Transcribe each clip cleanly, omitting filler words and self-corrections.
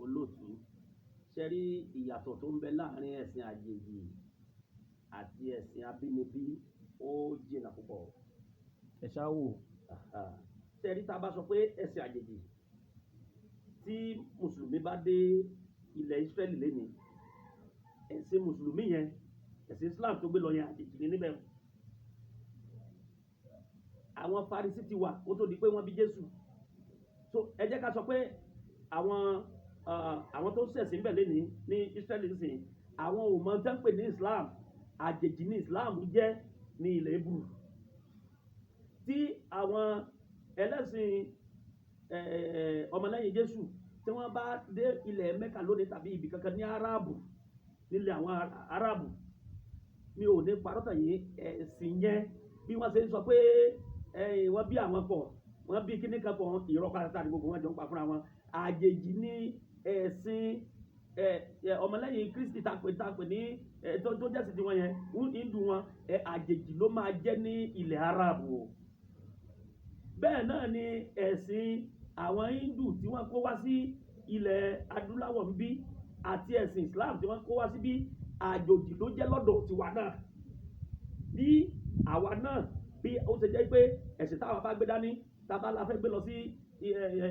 olóòtú ṣe rí ìyàtọ̀ tó ń bẹ láàrin ẹ̀sìn àjèjì àti ẹ̀sìn abínibí ó jìnnà púpọ̀. ẹ ṣáà wò. ṣe rí tá a bá sọ pé ẹ̀sìn àjèjì tí mùsùlùmí bá dé ilẹ̀ Ísírẹ́lì lẹ́ni ẹ̀sìn mùsùlùmí yẹn ẹ̀sìn Islam tó gbé lọ yẹn àjèjì ní níbẹ̀. àwọn Farisí ti wà kó tó di pé wọ́n bí Jésù. So ẹ jẹ́ ká sọ pé àwọn tó ṣẹ̀sìn bẹ̀ lẹ́ni ní Ísírẹ́lì sìn àwọn ò mọ tán pè ní Islam, àjèjì ní Islam jẹ́ ní ilẹ̀ Hébérù. tí àwọn ẹlẹ́sìn ọmọlẹ́yìn Jésù tí wọ́n bá dé ilẹ̀ Mẹ́kà lónìí tàbí ibì kankan ní Árábù nílẹ̀ àwọn Árábù mi ò ní parọ́tà yìí ẹ̀sìn yẹn bí wọ́n ṣe ń sọ pé wọ́n bí àwọn pọ̀ wọ́n bí kíní kan pọ̀ ìrọ́pàá tàbí gbogbo wọn jọ ń pa fúnra wọn. àjèjì ní ẹ̀sìn ọmọlẹ́yìn Kristi tàpé ní tó jẹ́sìn tí wọ́n yẹn Hindu wọn àjèjì ló máa jẹ́ ní ilẹ̀ Árábù o. bẹ́ẹ̀ náà ni ẹ̀sìn àwọn Hindu tí wọ́n kó wá sí ilẹ̀ adúláwọ̀ ń bí àti ẹ̀sìn Islam tí wọ́n kó wá síbí àjòjì ló jẹ́ lọ́dọ̀ tiwa náà. bí àwa náà bí ó ṣe jẹ́ pé ẹ̀sìn táwa bá gbé dání tábà la fẹ́ gbé lọ sí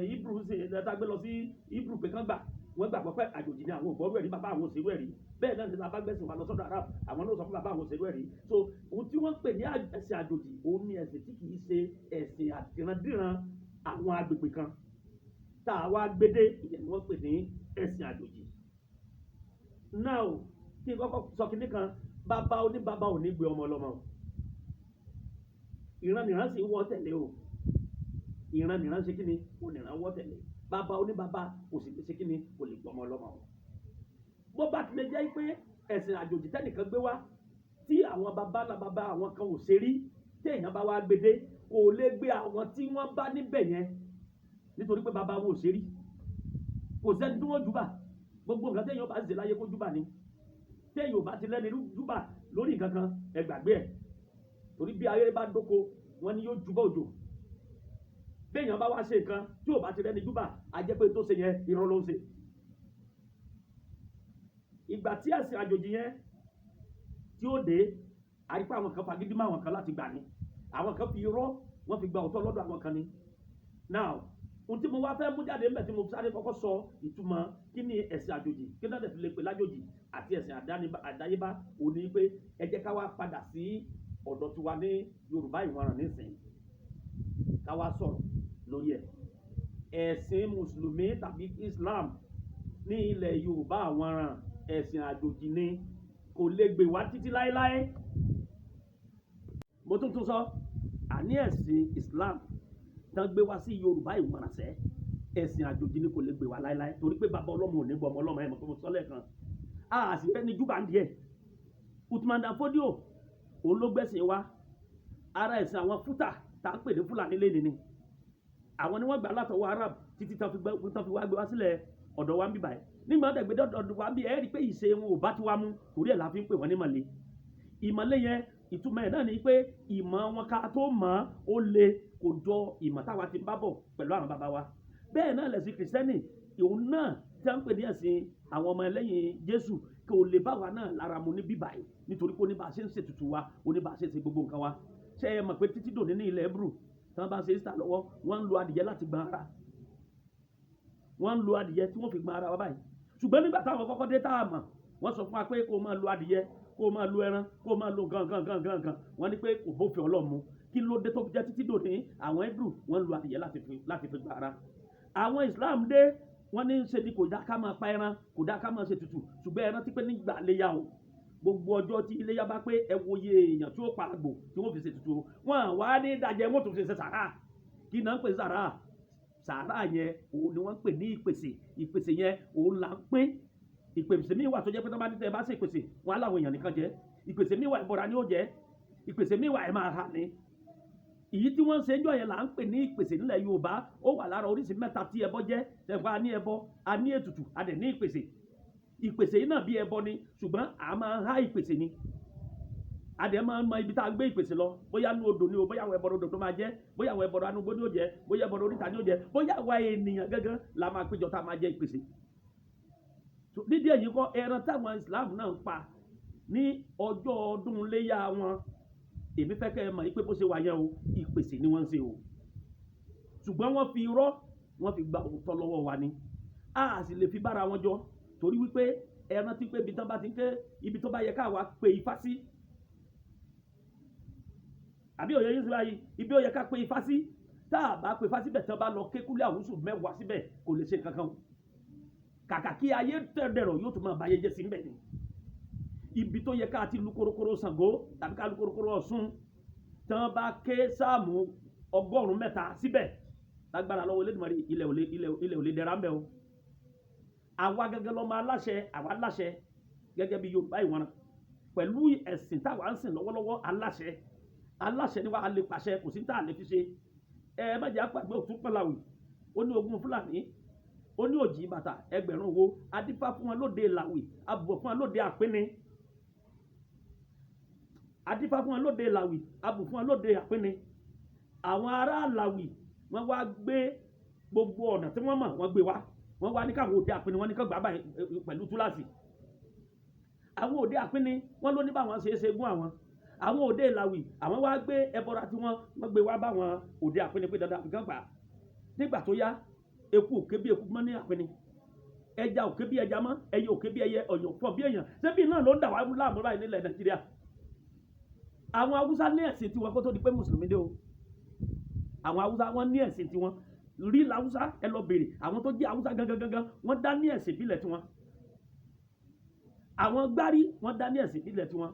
Hebrew tá gbé lọ sí Hebrew pé kán gbà wọ́n gbà pé àjòjì ni àwọn ògbọ́rú ẹ̀rí bàbá àwọn òṣèlú ẹ̀rí. bẹ́ẹ̀ náà ni tá bá gbẹ̀sìn wa lọ sọ́dọ̀ Arab àwọn náà sọ fún bàbá àwọn òṣèlú ẹ̀rí. so ohun tí wọ́n pè ní ẹ̀sìn àjòjì òun ni ẹ̀sìn tí kìí ṣe ẹ̀sìn àtìrandíran àwọn agbègbè kan tá a wá gbédé ìyẹn ni wọ́n pè ní ẹ̀sìn àjòjì. now kí n kọ́kọ́ sọ kinní kan bàbá oníbàbá ò ní gbé ọmọ ọlọ́mọ ìran sì wọ́ tẹ̀lé o ìran ṣe kíni oníran wọ́ tẹ̀lé bàbá oníbàbá kò sì ṣe kíni kò lè gbọmọ ọlọ́mọ o. bó bá tilẹ̀ jẹ́ pé ẹ̀sìn àjòjì tẹ́nìkan gbé wá tí àwọn bàbá àwọn kan ò ṣe rí téèyàn bá wá gbédé kò lè gbé àwọn tí wọ́n bá níbẹ̀ yẹn nítorí pé bàbá wọn ò ṣe rí kò sẹ́ni tí wọ́n júbà gbogbo nǹkan téèyàn bá ṣe láyé kó júbà ni téèyàn ò bá ti lẹ́ni júbà lórí nǹkan kan ẹ gbàgbé ẹ̀ torí bí ayé bá dóko wọn ni yóò júbà òjò béèyàn bá wá ṣe nǹkan tí ò bá ti lẹ́ni júbà á jẹ́ pé tó ṣe yẹn irọ́ ló ń ṣe. ìgbà tí ẹ̀sìn àjòjì yẹn tí ó dé àrípá àwọn kan fagídí mọ́ àwọn kan láti gbà ní àwọn kan fi irọ́ wọ́n fi gba òótọ́ lọ́dọ̀ àwọn kan ní. now ohun tí mo wá fẹ́ mú jáde ńbẹ̀ tí mo sáré kọ́kọ́ sọ ìtumọ̀ kí ni ẹ̀sìn àjòjì kí náà dẹ̀ fi lè pè lájòjì àti ẹ̀sìn àdáyébá òní pé ẹ jẹ́ ká wá padà sí ọ̀dọ̀ tiwa ní Yorùbá ìwọ̀nràn nísìnyí ká wá sọ̀rọ̀ lórí ẹ̀. ẹ̀sìn mùsùlùmí tàbí Islam ní ilẹ̀ Yorùbá àwọ̀nràn ẹ̀sìn àjòjì ni kò lè gbè wá títí láéláé. mo tún sọ àní ẹ̀sìn Islam tán gbé wá sí Yorùbá ìwọ̀nrànṣẹ́ ẹ̀sìn àjòjì ni kò lè gbé wá láéláé torí pé bàbá ọlọ́mọ ò ní gbọ́ ọmọ ọlọ́mọ ẹ̀ mọ̀ tó mo sọ lẹ́ẹ̀kan a sì fẹ́ ní júbà ń díẹ̀. Uthman Dan Fodio òun ló gbẹ̀sìn wa ara ẹ̀sìn àwọn fúta tá ń pè ní Fúlàní lẹ́ni ni àwọn ni wọ́n gbà látọwọ́ Arab títí tán fi wá gbé wá sílẹ̀ ọ̀dọ̀ wa ń bíbà ẹ̀ nígbà wọn dẹ̀gbẹ́ ọ̀dọ̀ wa ń bí ẹ̀ rí pé ìṣe wọn ò bá ti wá mú torí ẹ̀ la fi ń pè wọ́n ní mọ̀lẹ́. ìmọ̀lẹ́ yẹn ìtumọ̀ ẹ̀ náà ni pé ìmọ̀ wọn ká tó mọ̀ ó le kò jọ ìmọ̀ táwa ti ń bá bọ̀ pẹ̀lú àwọn bàbá wa. bẹ́ẹ̀ náà lẹ̀sìn kìrìsìtẹ́nì òun náà tí a ń pè ní ẹ̀sìn àwọn ọmọ ẹlẹ́yìn Jésù kò lè bá wa náà lára mu ní bíbà yìí nítorí pé oníbà ṣe ń ṣètùtù wa oníbà ṣe ń ṣe gbogbo nǹkan wa. ṣé ẹ mọ̀ pé títí dòní ní ilẹ̀ Hebrew tí wọ́n bá ṣe Easter lọ́wọ́ wọ́n ń lo adìyẹ láti gbọ́n ara wọ́n ń lo adìyẹ tí wọ́n fi gbọ́n ara wa báyìí ṣùgbọ́n nígbà táwọn kọ́kọ́ dé tá a mọ̀ wọ́n sọ fún wa pé kó máa lo adìyẹ kó máa lo ẹran kó máa lo gangan wọ́n ní pé kò bófin Ọlọ́run mu kí ló dé tó fi jẹ́ títí dòní àwọn Hebrew wọ́n ń lo adìyẹ láti fi gbọ́n ara. àwọn Islam dé wọ́n ní ṣe ni kò dá ká máa pa ẹran kò dá ká máa ṣe tutù ṣùgbọ́n ẹran ti pé nígbà léyà o gbogbo ọjọ́ tí iléyà bá pé ẹ wo iye èèyàn tí ó pa àgbò tí wọ́n fi ṣe tutù wọn wá ní ìdajẹ wọn tó fi ṣe sàrà kí náà ń pè sàrà yẹn òun ni wọ́n ń pè ní ìpèsè yẹn òun là ń pín ìpèsè míì wà tó jẹ́ pé tó bá ní tẹ́ ẹ bá ṣe ìpèsè wọn á láwọn èèyàn nìkan jẹ ìpèsè míì wà ìbọra ni ó jẹ ìpèsè míì wà ẹ máa hà ní. èyí tí wọ́n ń ṣe ń jọ yẹn là ń pè ní ìpèsè nílẹ̀ Yorùbá ó wà lára oríṣi mẹ́ta tí ẹbọ jẹ́ ẹ̀fọ́ a ní ẹbọ a ní ètùtù a dẹ̀ ní ìpèsè yìí náà bí ẹbọ ni ṣùgbọ́n a máa ń há ìpèsè ni adìẹ máa ń mọ ibi tá a gbé ìpèsè lọ bóyá ní odò ni o bóyá àwọn ẹbọrọ odò tó máa jẹ bóyá àwọn ẹbọrọ anúgbó ni ó jẹ bóyá ẹbọrọ oríta ni ó jẹ bóyá àwa ènìyàn gángan la máa péjọ tá a máa jẹ ìpèsè. nídìí èyí kọ́ ẹran táwọn Islam náà ń pa ní ọjọ́ ọdún léyà wọn èmi fẹ́ kẹ́ ẹ mọ̀ pé bó ṣe wà yẹn o ìpèsè ni wọ́n ń ṣe o ṣùgbọ́n wọ́n fi irọ́ wọ́n fi gba òótọ́ lọ́wọ́ wa ni a sì lè fi bára wọn jọ torí wípé ẹran ti pé ibi tán bá ti ń ké ibi tó bá yẹ káwa pe ifá sí àbí òye yín sí báyìí ibi ó yẹ ká pe ifá sí tá a bá pe ifá síbẹ̀ tán bá lọ kékúlẹ̀ àwùsù mẹ́wàá síbẹ̀ kò lè ṣe kankan o kàkà kí ayé tẹ̀dẹ̀rọ̀ yóò tún máa báyé jẹ́ sí mbẹ̀ ni ibi tó yẹ ká ti lu korokoro Ṣàngó tàbí ká lu korokoro Ọ̀ṣun tán bá ké sáàmù 100 síbẹ̀ lágbára lọ́wọ́ Elédùmarè ilẹ̀ ò lè dẹ̀ra mbẹ̀ o àwa gẹ́gẹ́ lọ́mọ aláṣẹ àwa aláṣẹ gẹ́gẹ́ bí Yorùbá ìwọ̀n pẹ̀lú ẹ̀sìn táwa ń sìn lọ́wọ́lọ́wọ́ aláṣẹ ni wàá lè pàṣẹ kò sí tá a lè fi ṣe má jẹ́ àpàgbé òtún pẹ̀láwì ó ní ogún Fúlàní ó ní òjì bàtà ẹgbẹ̀rún owó adífá fún wọn lóde làwì abùbọ̀ fún wọn lóde àpínní adífá fún wọn lóde làwì abù fún wọn lóde àpínní àwọn ará làwì wọ́n wá gbé gbogbo ọ̀nà tí wọ́n mọ̀ wọ́n gbé wọ́n wá ní káwọn òde àpínní wọ́n ní kán gbà báyìí pẹ̀lú túláàsì àwọn òde àpínní wọ́n ló ní báwọn ṣe é ṣe gún àwọn òde làwì àwọn wá gbé ẹbọra tí wọ́n gbé wá báwọn òde àpínní pé dandan àfikán gbà nígbà tó yá eku òkè bí eku mọ́ ní àpínní ẹja òkè bí ẹja mọ́ ẹyẹ òkè bí ẹyẹ ọ̀yàn fọ̀ bí èèyàn ṣébí náà ló ń dà wá láàmú báyìí nílẹ̀ Nàìjíríà àwọn Haúsá ní ẹ̀sìn tiwọn kó tó di pé mùsùlùmí dé o àwọn Haúsá wọn ní ẹ̀sìn tiwọn rí làwùsá ẹ lọ bèrè àwọn tó jẹ́ Haúsá gangan wọ́n dá ní ẹ̀sìn ìbílẹ̀ tiwọn àwọn Gbárí wọ́n dá ní ẹ̀sìn ìbílẹ̀ tiwọn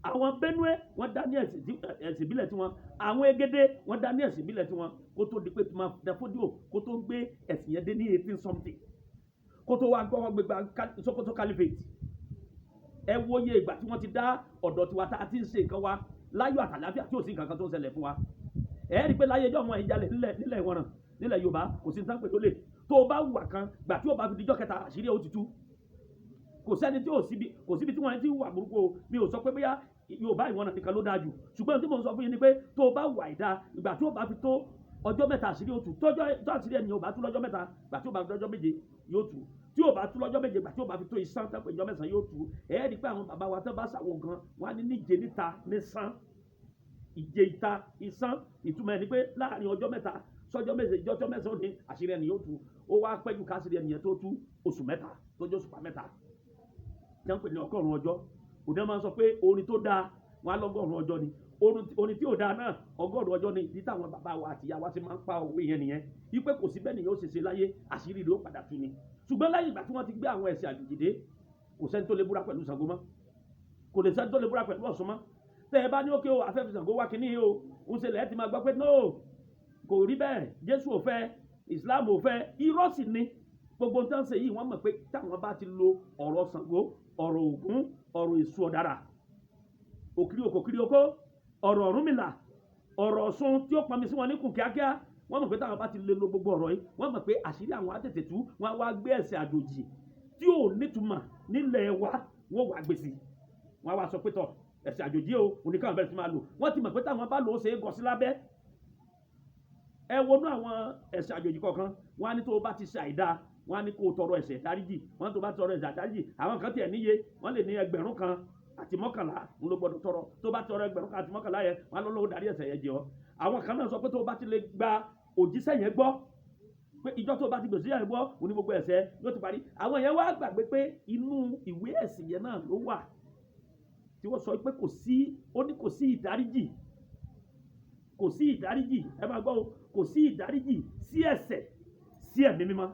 àwọn Benue wọ́n dá ní ẹ̀sìn ìbílẹ̀ tiwọn àwọn Egede wọ́n dá ní ẹ̀sìn ìbílẹ̀ tiwọn kó tó di pé tí máa Dafódíò kó tó gbé ẹ̀sìn yẹn dé ní 18 something kó tó wá gbọ́ gbégbá Sokoto Caliphate ẹ wo iye ìgbà tí wọ́n ti dá ọ̀dọ̀ tiwa tá a ti ń ṣe nǹkan wa láyọ̀ àtàláfíà tí ò sí nǹkan kan tó ń ṣẹlẹ̀ fún wa ẹ rí i pé láyé ẹjọ́ wọn ìjàlẹ̀ nílẹ̀ ìwọ̀nràn nílẹ̀ Yorùbá kò sí nǹkan pé tó lè tó o bá wà kan gbà tí o bá fi dijọ́ kẹta àṣírí ẹ̀ ó ti tú kò sẹ́ni tí kò síbi tí wọ́n ti wà burúkú o mi ò sọ pé bóyá Yorùbá ìwọ̀nràn nìkan ló dáa jù ṣùgbọ́n tí mo sọ fún yín ni pé tó o bá wà ìdá ìgbà tí o bá fi tó ọjọ́ mẹ́ta àṣírí ó tú tọ́jọ́ àṣírí ẹni ò bá tú lọ́jọ́ mẹ́ta gbà tí o bá fi lọ́jọ́ méje yóò tú tí o bá tú lọ́jọ́ méje gbà tí o bá fi tó ìsán tẹ́pẹ́ ìjọ mẹ́sàn-án yóò tú ẹ̀ẹ́dì pé àwọn bàbá wa tẹ́ bá ṣàwọn gan wọn á ní níje níta ní sán ìje ìta ìsán ìtumọ̀ ẹ̀ ni pé láàrin ọjọ́ mẹ́ta sọ́jọ́ méje ìjọ́jọ́ mẹ́sàn-án ní àṣírí ẹni yóò tú ó wá pẹ́jù káṣírí ẹni yẹn tó tú oṣù mẹ́ta tó jẹ́ òṣùpá mẹ́ta jẹ́ ń pè ní ọgọ́rùn-ún ọjọ́ òde máa ń sọ pé orin tó dáa wọn á lọ́gọ́rùn-ún ọjọ́ ni orin tí ò dáa náà ọgọ́rùn-ún ọjọ́ ni ìdí táwọn bàbá wa àti ìyá wa ti máa ń pa òwe yẹn nìyẹn wípé kò sí bẹ́ẹ̀ nìyẹn ó ṣe ṣe láyé àṣírí rẹ̀ ó padà tú ni ṣùgbọ́n lẹ́yìn ìgbà tí wọ́n ti gbé àwọn ẹ̀sìn àjòjì dé kò sẹ́ni tó lè búra pẹ̀lú Ṣàngó mọ́ kò lè sẹ́ni tó lè búra pẹ̀lú Ọ̀ṣun mọ́ tẹ́ ẹ bá ní òkè o afẹ́fẹ́ Ṣàngó wá kínní o ń ṣe lẹ́ẹ̀ ti máa gbọ́ pé no kò rí bẹ́ẹ̀ Jésù ò fẹ́ Islam ò fẹ́ irọ́ sì ni gbogbo nǹkan ṣe yìí wọ́n mọ̀ pé táwọn bá ti lo ọ̀rọ̀ Ṣàngó ọ̀rọ̀ Ògún ọ̀rọ̀ Èṣù Ọ̀dàrà òkìrí òkò kiri oko ọ̀rọ̀ Ọ̀rúnmìlà ọ̀rọ̀ Ọ̀ṣun tí ó pọnmi sí wọn níkùn kíákíá wọ́n mọ̀ pé táwọn bá ti lè lo gbogbo ọ̀rọ̀ yìí wọ́n mọ̀ pé àṣírí àwọn àtètè tú wọ́n wá gbé ẹ̀sìn àjòjì tí ò nítumọ̀ nílẹ̀ wa wọ́n wá gbèsè wọ́n wá sọ pé tọ̀ ẹ̀sìn àjòjì o oníkàwọn bẹ̀rẹ̀ sí máa lò wọ́n ti mọ̀ pé táwọn bá lò ó ṣe é gọ sí lábẹ́ ẹ wọnú àwọn ẹ̀sìn àjòjì kọ̀ọ̀kan wọ́n á ní tó bá ti ṣe àìdá wọ́n á ní kó tọrọ ẹ̀ṣẹ̀ dáríjì wọ́n á tó bá tọrọ ẹ̀ṣẹ̀ dáríjì àwọn kan tiẹ̀ níye wọ́n lè ní 1000 kan àti 11 ń ló gbọdọ̀ tọrọ tó bá tọrọ 1000 kan àti 11 yẹn wọ́n á lọ́wọ́ darí ẹ̀ṣẹ̀ yẹn jẹ ọ́ àwọn kan náà sọ pé tó bá ti lè gba òjíṣẹ́ yẹn gbọ́ pé ìjọ tó bá ti gbèsè yẹn gbọ́ òní gbogbo ẹ̀ṣẹ̀ yóò ti parí àwọn yẹn wá gbàgbé pé inú ìwé ẹ̀sìn yẹn náà ló wà tí wọ́n sọ pé kò sí ìdáríjì ẹ máa gbọ́ kò sí ìdáríjì sí ẹ̀ṣẹ̀ sí ẹ̀mí mímọ́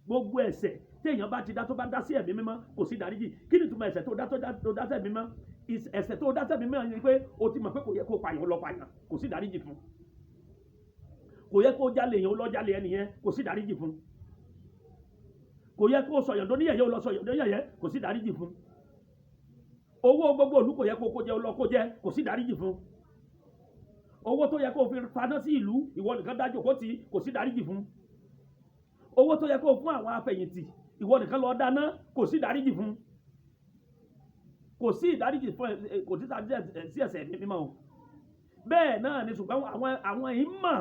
gbogbo ẹ̀ṣẹ̀ téèyàn bá ti dá tó bá dá sí ẹ̀mí mímọ́ kò sí ìdáríjì kí ni ìtumọ̀ ẹ̀ṣẹ̀ tó dá sí ẹ̀mí mímọ́ ẹ̀ṣẹ̀ tó dá sí ẹ̀mí mímọ́ ni pé o ti mọ̀ pé kò yẹ kó pààyàn lọ pààyàn kò sí ìdáríjì fún kò yẹ kó jalè yẹn ó lọ jalè ẹnìyẹn kò sí ìdáríjì fún kò yẹ kó sọ̀yàn tó níyẹ̀yẹ́ ó lọ sọ̀yàn tó níyẹ̀yẹ́ kò sí ìdáríjì fún owó gbogbo ìlú kò yẹ kó jẹ ó lọ kó jẹ kò sí ìdáríjì fún owó tó yẹ kó fi paná sí ìlú ìwọ nìkan dájú kó tì kò sí ìdáríjì fún owó tó yẹ kó fún àwọn afẹ̀yìntì ìwọ nìkan lọ dáná kò sí ìdáríjì fún kò sí ìdáríjì fún kò sí sí ẹ̀ṣẹ̀ ní mímọ́ o bẹ́ẹ̀ náà ni ṣùgbọ́n àwọn yìí mọ̀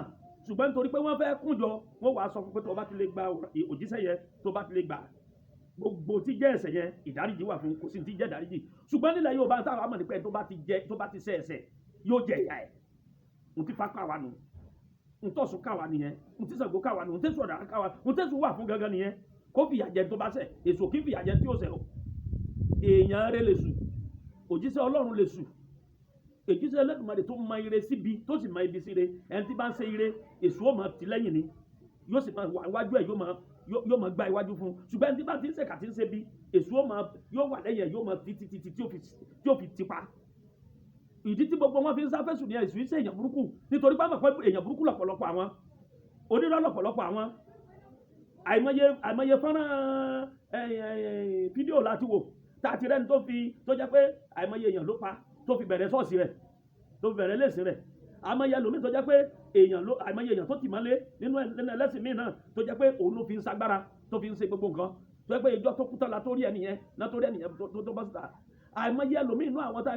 ṣùgbọ́n nítorí pé wọ́n fẹ́ kúnjọ wọ́n wàá sọ fún pé tó bá ti lè gba òjíṣẹ́ yẹn tó bá ti lè gbà gbogbo tí jẹ́ ẹ̀ṣẹ̀ yẹn ìdáríjì wà fún kò sí tí jẹ́ ìdáríjì ṣùgbọ́n nílẹ̀ Yorùbá táwọn àmọ̀ nípa ẹ̀ tó bá ti ṣẹ̀ ẹ̀ṣẹ̀ yóò jẹ ìyà ẹ̀ n ti fa káwa nù n tọ̀sùn káwa nìyẹn n ti Ṣàngó káwa nù n tẹ̀sùn ọ̀dà káwa n tẹ̀sùn wà fún gangan nìyẹn kó fìyà jẹ tó bá ṣẹ̀ èso kí fìyà jẹ tí ó ṣẹ̀ o èèyàn rẹ̀ lè sùn òjíṣẹ́ Ọlọ́run lè sùn èjíṣẹ́ Ẹlẹ́dùmarè tó mọ ire síbi tó sì mọ ibi síre ẹni tí bá ń ṣe ire èso ó máa tì lẹ́yìn ni yóò sì máa wà iwájú ẹ̀ yóò máa gba iwájú fún ṣùgbọ́n ẹni tí bá ti ń ṣèkà tí ń ṣe bí èso yóò wà lẹ́yìn ẹ̀ yóò máa títí tí ó fi tipa ìdí tí gbogbo wọn fi ń sáfẹ́sùn ní èso iṣẹ́ èèyàn burúkú nítorí pé àmọ̀pẹ́ èèyàn burúkú lọ̀pọ̀lọpọ̀ àwọn onírọ́ lọ̀pọ̀lọpọ̀ àwọn àìmọye fọ́nrán fídíò láti wò tààtì rẹ́ni tó jẹ́ pé àìmọye èèyàn ló pa tó fi bẹ̀rẹ̀ ṣọ́ọ̀ṣì rẹ̀ tó fi bẹ̀rẹ̀ lẹ́sìn rẹ̀ àìmọye ẹlòmíì tó jẹ́ pé àìmọye èèyàn tó tì mọ́lé nínú ẹlẹ́sìn míì náà tó jẹ́ pé òun ló fi ń sagbára tó fi ń ṣe gbogbo nǹkan tó jẹ́ pé ìjọ tó kú tán látórí ẹnìyẹn tó bọ́ síta àìmọye ẹlòmíì inú àwọn tá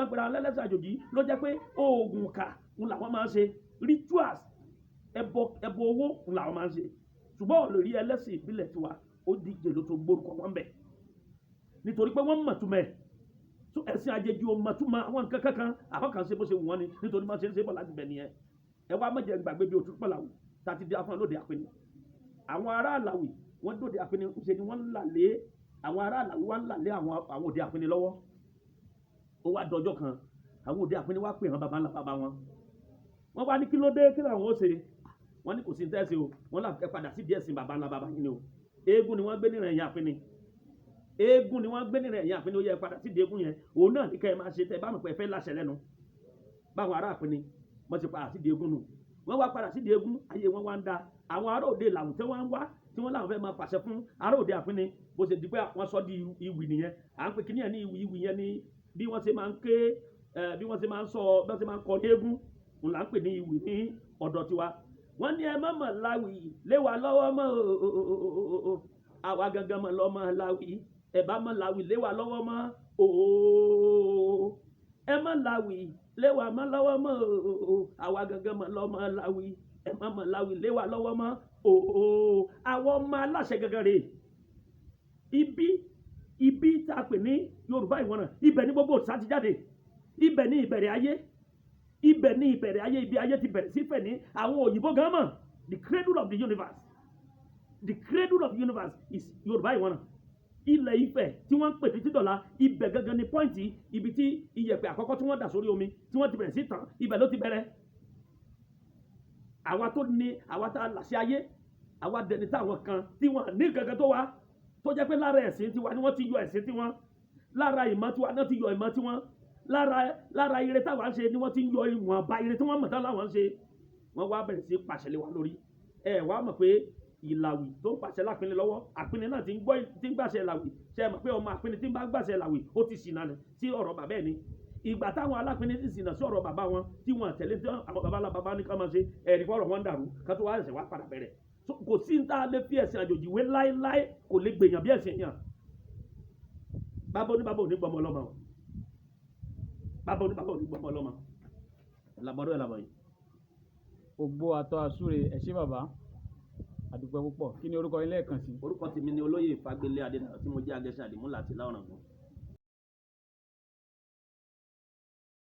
a pera lẹ́lẹ́sìn àjòjì ló jẹ́ pé oògùn kà ń làwọn máa ń ṣe rituals ẹbọ owó ń làwọn máa ń ṣe ṣùgbọ́n olórí ẹlẹ́sìn ìbílẹ̀ tiwa ó díje ló tó gbórúkọ wọn bẹ̀ nítorí pé wọ́n mọ̀túmẹ̀ so ẹ̀sìn àjèjì ò mọ̀túmọ̀ àwọn nǹkan kankan àwọn kan ṣe bó ṣe wù wọ́n ni nítorí máa ṣe ń ṣe bọ̀ láti bẹ̀ nìyẹn ẹ wá mọ̀jẹ̀ gbàgbé bí òtún pọ̀làwù tàti di afọ́n lóde àpẹni àwọn ará àlàwì wọ́n dòde àpẹni ṣe ni wọ́n ń là lé àwọn ará àlàwì wọ́n ń là lé àwọn òde àpẹni lọ́wọ́ ó wá dọjọ́ kan àwọn òde àpẹni wá pè hàn bàbá ńlá bàbá wọn wọ́n wá ní kí ló dé kí làwọn ó ṣe wọ́n ní kò sí tẹ́sí o wọ́n là fẹ́ padà sí díẹ̀ sí bàbá ńlá bàbá yín ni o eégún ni wọ́n gbé nínú ẹ̀yìn àpẹni eégún ni wọ́n gbé nínú ẹ̀yìn àpẹni ó yẹ padà sí di eégún yẹn òun náà ní kẹ́ ẹ máa ṣe tẹ́ ẹ bá mọ̀ pé ẹ fẹ́ láṣẹ lẹ́nu báwọn ará àpẹni wọ́n ti padà sí di eégún nù wọ́n wá padà sí di eégún ayé wọn wá ń da àwọn ará òde làwọn tí wọ́n ń wá tí wọ́n láwọn fẹ́ máa pàṣẹ fún ará òde àpẹni bó ṣe di pé wọ́n sọ di ìwì nìyẹn à ń pè kíní ẹ̀ ní ìwì yẹn ní bí wọ́n ṣe máa ń ké bí wọ́n ṣe máa ń sọ bí wọ́n ṣe máa ń kọ ní eégún òun là ń pè ní ìwì ní ọ̀dọ̀ tiwa wọ́n ní ẹ má mọ̀ láwì lé wa lọ́wọ́ mọ́ o àwa gangan mọ̀ lọ́mọ láwì ẹ bá mọ̀ láwì lé wa lọ́wọ́ mọ́ o ẹ má láwì lé wa mọ́ lọ́wọ́ mọ́ o àwa gangan mọ̀ lọ́mọ láwì ẹ má mọ̀ láwì lé wa lọ́wọ́ mọ́ o àwọn ọmọ aláṣẹ gangan rè ibi tá a pè ní Yorùbá ìwọ̀nà ibẹ̀ ní gbogbo òṣà ti jáde ibẹ̀ ní ìbẹ̀rẹ̀ ayé ibẹ̀ ní ìbẹ̀rẹ̀ ayé ibi ayé ti bẹ̀rẹ̀ sí fẹ̀ ní àwọn òyìnbó gan mọ̀ the cradle of the universe is Yorùbá ìwọ̀nà ilẹ̀ Ifẹ̀ tí wọ́n ń pè títí dọ̀la ibẹ̀ gangan ni pọ́ìntì ibi tí iyẹ̀pẹ̀ àkọ́kọ́ tí wọ́n dà sórí omi tí wọ́n ti bẹ̀rẹ̀ sí tàn ibẹ̀ ló ti bẹ̀rẹ̀ àwa tá a làṣẹ ayé àwa dẹni táwọn kan tí wọ́n ní gangan tó wá tó jẹ́ pé lára ẹ̀sìn tiwa ni wọ́n ti yọ ẹ̀sìn tiwọn lára ìmọ̀ tiwa náà ti yọ ìmọ̀ tiwọn lára ire táwa ń ṣe ni wọ́n ti ń yọ ìwọ̀nba ire tí wọ́n mọ̀ tán láwọn ń ṣe wọ́n wá bẹ̀rẹ̀ sí pàṣẹ lé wa lórí ẹ wá mọ̀ pé ìlàwì tó ń pàṣẹ lápinni lọ́wọ́ àpinni náà ti ń gbàṣẹ ìlàwì ṣe mọ̀ pé ọmọ àpinni tí ń bá gbàṣẹ ìlàwì ó ti ṣìnà sí ọ̀rọ̀ bàbá ẹ̀ ni ìgbà táwọn alápinni ti ṣìnà sí ọ̀rọ̀ bàbá wọn tí wọ́n tẹ̀lé tí àwọn bàbá ní ká máa ṣe ẹ̀rí fọ́rọ̀ wọn dàrú ká tó wá ẹ̀sẹ̀ wá padà bẹ̀rẹ̀ kò sí ní tá a lè fi ẹ̀sìn àjòjì wé láéláé kò lè gbèyàn bí ẹ̀sìn yàn bàbá òní gbọmọ ọlọ́mọ bàbá òní gbọmọ ọlọ́mọ làbọ̀dọ̀ ẹ̀ làbọ̀ yìí. Ògbó àtọ́ àsúre ẹ̀ṣẹ́ bàbá àdúpẹ́ púpọ̀ kí ni orúkọ yín lẹ́ẹ̀kan sí. orúkọ tèmi ni olóyè Fágbélé Adédayọ̀ tí mo jẹ́ agẹṣẹ́ àdìmúlà àti láọ̀ràngún.